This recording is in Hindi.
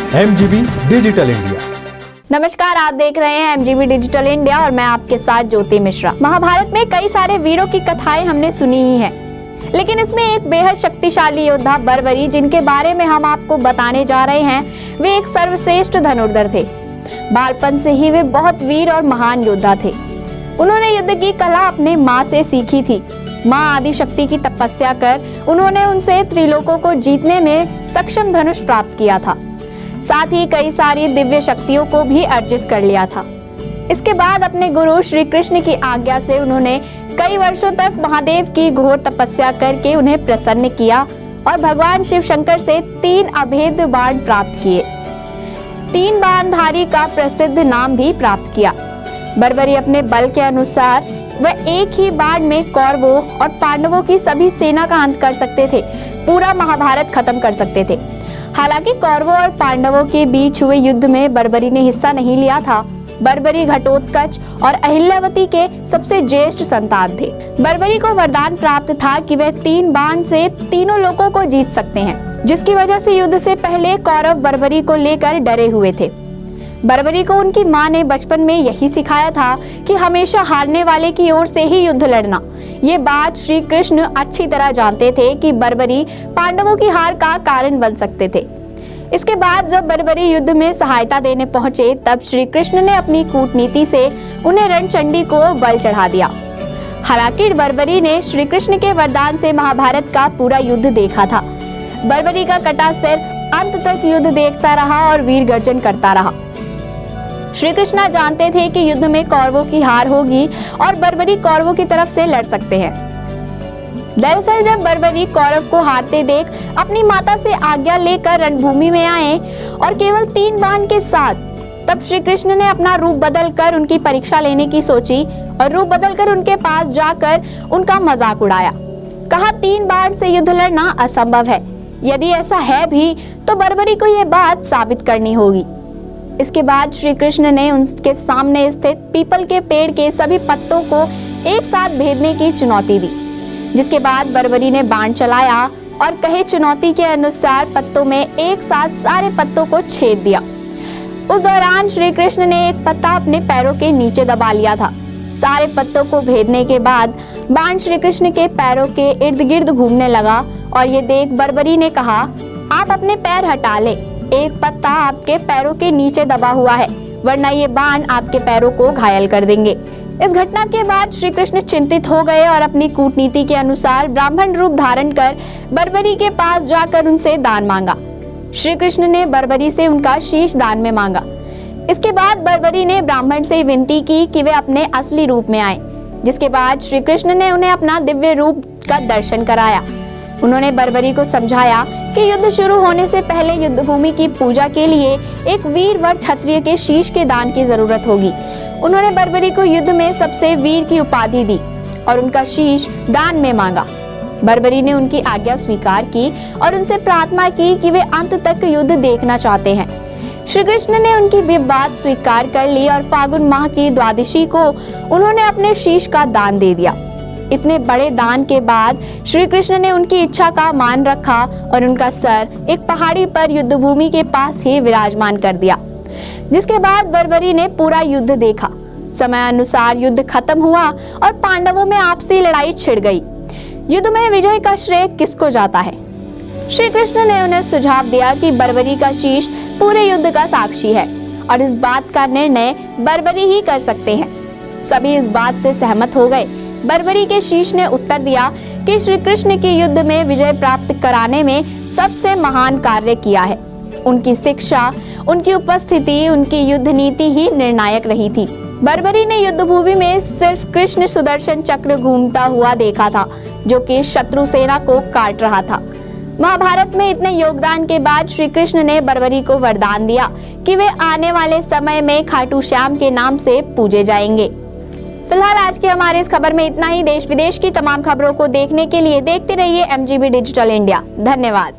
MGB digital India. नमस्कार, आप देख रहे हैं MGB डिजिटल इंडिया और मैं आपके साथ ज्योति मिश्रा। महाभारत में कई सारे वीरों की कथाएं हमने सुनी ही हैं, लेकिन इसमें एक बेहद शक्तिशाली योद्धा बर्बरी, जिनके बारे में हम आपको बताने जा रहे हैं, वे एक सर्वश्रेष्ठ धनुर्धर थे। बालपन से ही वे बहुत वीर और महान योद्धा थे। उन्होंने युद्ध की कला अपने माँ से सीखी थी। माँ आदि शक्ति की तपस्या कर उन्होंने उनसे त्रिलोकों को जीतने में सक्षम धनुष प्राप्त किया था। साथ ही कई सारी दिव्य शक्तियों को भी अर्जित कर लिया था। इसके बाद अपने गुरु श्री कृष्ण की आज्ञा से उन्होंने कई वर्षों तक महादेव की घोर तपस्या करके उन्हें प्रसन्न किया और भगवान शिव शंकर से 3 अभेद्य बाण प्राप्त किए। 3 बाणधारी का प्रसिद्ध नाम भी प्राप्त किया। बर्बरी अपने बल के अनुसार वह एक ही बाण में कौरवों और पांडवों की सभी सेना का अंत कर सकते थे, पूरा महाभारत खत्म कर सकते थे। हालांकि कौरवों और पांडवों के बीच हुए युद्ध में बर्बरी ने हिस्सा नहीं लिया था। बर्बरी घटोत्कच और अहिल्यावती के सबसे ज्येष्ठ संतान थे। बर्बरी को वरदान प्राप्त था कि वह 3 बाण से तीनों लोकों को जीत सकते हैं, जिसकी वजह से युद्ध से पहले कौरव बर्बरी को लेकर डरे हुए थे। बर्बरी को उनकी मां ने बचपन में यही सिखाया था कि हमेशा हारने वाले की ओर से ही युद्ध लड़ना। ये बात श्री कृष्ण अच्छी तरह जानते थे कि बर्बरी पांडवों की हार का कारण बन सकते थे। इसके बाद जब बर्बरी युद्ध में सहायता देने पहुंचे, तब श्री कृष्ण ने अपनी कूटनीति से उन्हें रणचंडी को बल चढ़ा दिया। हालांकि बर्बरी ने श्री कृष्ण के वरदान से महाभारत का पूरा युद्ध देखा था। बर्बरी का कटा सिर अंत तक युद्ध देखता रहा और वीर गर्जन करता रहा। श्री कृष्ण जानते थे कि युद्ध में कौरवों की हार होगी और बर्बरी कौरवों की तरफ से लड़ सकते हैं। दरअसल जब बर्बरी कौरव को हारते देख अपनी माता से आज्ञा लेकर रणभूमि में आए और केवल 3 बाण के साथ, तब श्री कृष्ण ने अपना रूप बदलकर उनकी परीक्षा लेने की सोची और रूप बदलकर उनके पास जाकर उनका मजाक उड़ाया। कहा 3 बाण से युद्ध लड़ना असंभव है। यदि ऐसा है भी तो बर्बरी को यह बात साबित करनी होगी। इसके बाद श्री कृष्ण ने उनके सामने स्थित पीपल के पेड़ के सभी पत्तों को एक साथ भेदने की चुनौती दी, जिसके बाद बर्बरी ने बाण चलाया और कहे चुनौती के अनुसार पत्तों में एक साथ सारे पत्तों को छेद दिया। उस दौरान श्री कृष्ण ने एक पत्ता अपने पैरों के नीचे दबा लिया था। सारे पत्तों को भेदने के बाद बाण श्री कृष्ण के पैरों के इर्द गिर्द घूमने लगा और ये देख बर्बरी ने कहा, आप अपने पैर हटा ले, एक पत्ता आपके पैरों के नीचे दबा हुआ है, वरना ये बाण आपके पैरों को घायल कर देंगे। इस घटना के बाद श्री कृष्ण चिंतित हो गए और अपनी कूटनीति के अनुसार ब्राह्मण रूप धारण कर बर्बरी के पास जाकर उनसे दान मांगा। श्री कृष्ण ने बर्बरी से उनका शीश दान में मांगा। इसके बाद बर्बरी ने ब्राह्मण से विनती की कि वे अपने असली रूप में आए, जिसके बाद श्री कृष्ण ने उन्हें अपना दिव्य रूप का दर्शन कराया। उन्होंने बर्बरी को समझाया कि युद्ध शुरू होने से पहले युद्ध भूमि की पूजा के लिए एक वीर वर क्षत्रिय के शीश के दान की जरूरत होगी। उन्होंने बर्बरी को युद्ध में सबसे वीर की उपाधि दी और उनका शीश दान में मांगा। बर्बरी ने उनकी आज्ञा स्वीकार की और उनसे प्रार्थना की कि वे अंत तक युद्ध देखना चाहते हैं। श्री कृष्ण ने उनकी बात स्वीकार कर ली और फागुन माह की द्वादशी को उन्होंने अपने शीश का दान दे दिया। इतने बड़े दान के बाद श्री कृष्ण ने उनकी इच्छा का मान रखा और उनका सर एक पहाड़ी पर युद्ध भूमि के पास ही विराजमान कर दिया। जिसके बाद बर्बरी ने पूरा युद्ध देखा। समय अनुसार युद्ध खत्म हुआ और पांडवों में आपसी लड़ाई छिड़ गई। युद्ध में विजय का श्रेय किसको जाता है? श्री कृष्ण ने उन्हें सुझाव दिया कि बर्बरी का शीश पूरे युद्ध का साक्षी है और इस बात का निर्णय बर्बरी ही कर सकते हैं। सभी इस बात से सहमत हो गए। बर्बरी के शीश ने उत्तर दिया कि श्री कृष्ण की युद्ध में विजय प्राप्त कराने में सबसे महान कार्य किया है। उनकी शिक्षा, उनकी उपस्थिति, उनकी युद्ध नीति ही निर्णायक रही थी। बर्बरी ने युद्ध भूमि में सिर्फ कृष्ण सुदर्शन चक्र घूमता हुआ देखा था, जो कि शत्रु सेना को काट रहा था। महाभारत में इतने योगदान के बाद श्री कृष्ण ने बर्बरी को वरदान दिया कि वे आने वाले समय में खाटू श्याम के नाम से पूजे जाएंगे। फिलहाल आज के हमारे इस खबर में इतना ही। देश विदेश की तमाम खबरों को देखने के लिए देखते रहिए MGB डिजिटल इंडिया। धन्यवाद।